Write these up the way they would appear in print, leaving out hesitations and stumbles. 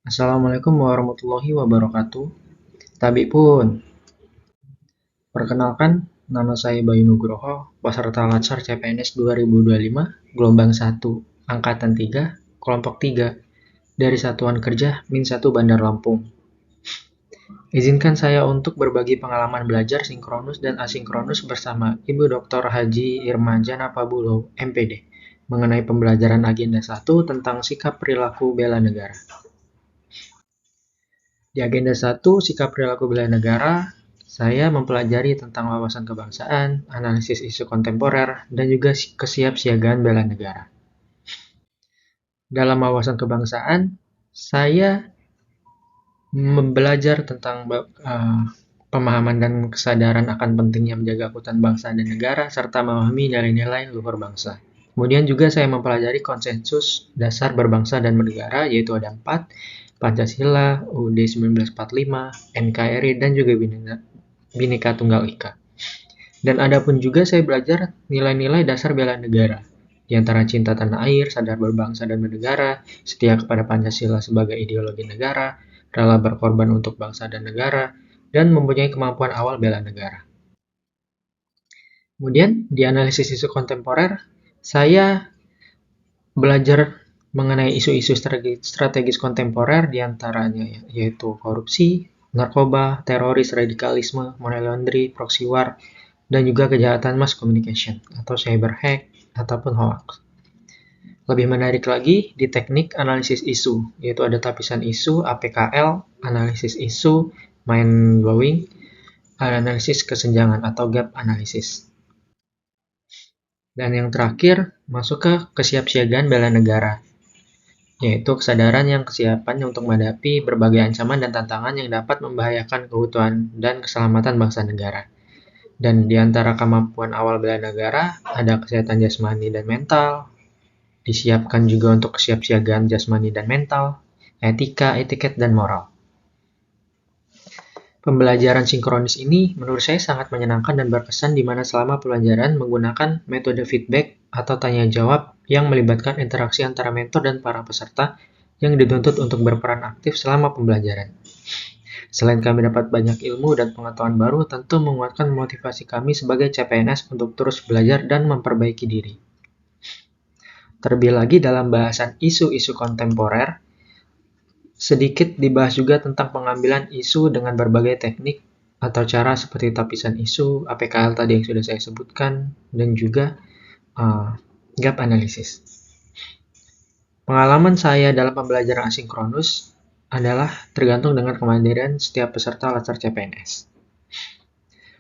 Assalamualaikum warahmatullahi wabarakatuh. Tabi pun, perkenalkan, nama saya Bayu Nugroho, peserta Latsar CPNS 2025, gelombang 1, angkatan 3, kelompok 3, dari Satuan Kerja Min 1 Bandar Lampung. Izinkan saya untuk berbagi pengalaman belajar sinkronus dan asinkronus bersama Ibu Dr. Haji Irma Jana Pabulo, MPD, mengenai pembelajaran agenda 1 tentang sikap perilaku bela negara. Di agenda 1, sikap perilaku bela negara, saya mempelajari tentang wawasan kebangsaan, analisis isu kontemporer, dan juga kesiapsiagaan bela negara. Dalam wawasan kebangsaan, saya belajar tentang pemahaman dan kesadaran akan pentingnya menjaga keutuhan bangsa dan negara, serta memahami nilai-nilai luhur bangsa. Kemudian juga saya mempelajari konsensus dasar berbangsa dan bernegara, yaitu ada 4, Pancasila, UUD 1945, NKRI, dan juga Bhinneka Tunggal Ika. Dan ada pun juga saya belajar nilai-nilai dasar bela negara, di antara cinta tanah air, sadar berbangsa dan bernegara, setia kepada Pancasila sebagai ideologi negara, rela berkorban untuk bangsa dan negara, dan mempunyai kemampuan awal bela negara. Kemudian, di analisis isu kontemporer, saya belajar mengenai isu-isu strategis kontemporer diantaranya yaitu korupsi, narkoba, teroris, radikalisme, money laundering, proxy war, dan juga kejahatan mass communication atau cyber hack ataupun hoax. Lebih menarik lagi di teknik analisis isu, yaitu ada tapisan isu, APKL, analisis isu, mind blowing, analisis kesenjangan atau gap analysis. Dan yang terakhir, masuk ke kesiapsiagaan bela negara, yaitu kesadaran yang kesiapan untuk menghadapi berbagai ancaman dan tantangan yang dapat membahayakan keutuhan dan keselamatan bangsa negara. Dan di antara kemampuan awal bela negara, ada kesehatan jasmani dan mental, disiapkan juga untuk kesiapsiagaan jasmani dan mental, etika, etiket, dan moral. Pembelajaran sinkronis ini menurut saya sangat menyenangkan dan berkesan di mana selama pembelajaran menggunakan metode feedback atau tanya jawab yang melibatkan interaksi antara mentor dan para peserta yang dituntut untuk berperan aktif selama pembelajaran. Selain kami dapat banyak ilmu dan pengetahuan baru, tentu menguatkan motivasi kami sebagai CPNS untuk terus belajar dan memperbaiki diri. Terlebih lagi dalam bahasan isu-isu kontemporer, sedikit dibahas juga tentang pengambilan isu dengan berbagai teknik atau cara seperti tapisan isu, APKL tadi yang sudah saya sebutkan, dan juga gap analysis. Pengalaman saya dalam pembelajaran asinkronus adalah tergantung dengan kemandirian setiap peserta Latsar CPNS.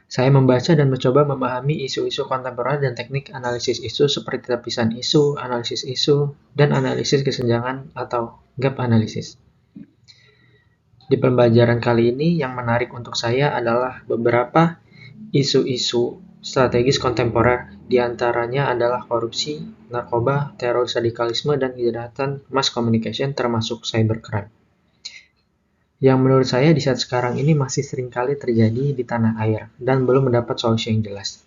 Saya membaca dan mencoba memahami isu-isu kontemporer dan teknik analisis isu seperti tapisan isu, analisis isu, dan analisis kesenjangan atau gap analysis. Di pembelajaran kali ini yang menarik untuk saya adalah beberapa isu-isu strategis kontemporer, diantaranya adalah korupsi, narkoba, teroris, radikalisme, dan kejahatan mass communication termasuk cybercrime. Yang menurut saya di saat sekarang ini masih seringkali terjadi di tanah air dan belum mendapat solusi yang jelas.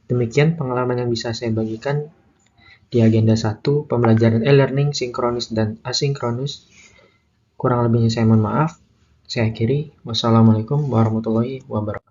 Demikian pengalaman yang bisa saya bagikan di agenda 1, pembelajaran e-learning sinkronus dan asinkronus. Kurang lebihnya saya mohon maaf. Saya akhiri. Wassalamualaikum warahmatullahi wabarakatuh.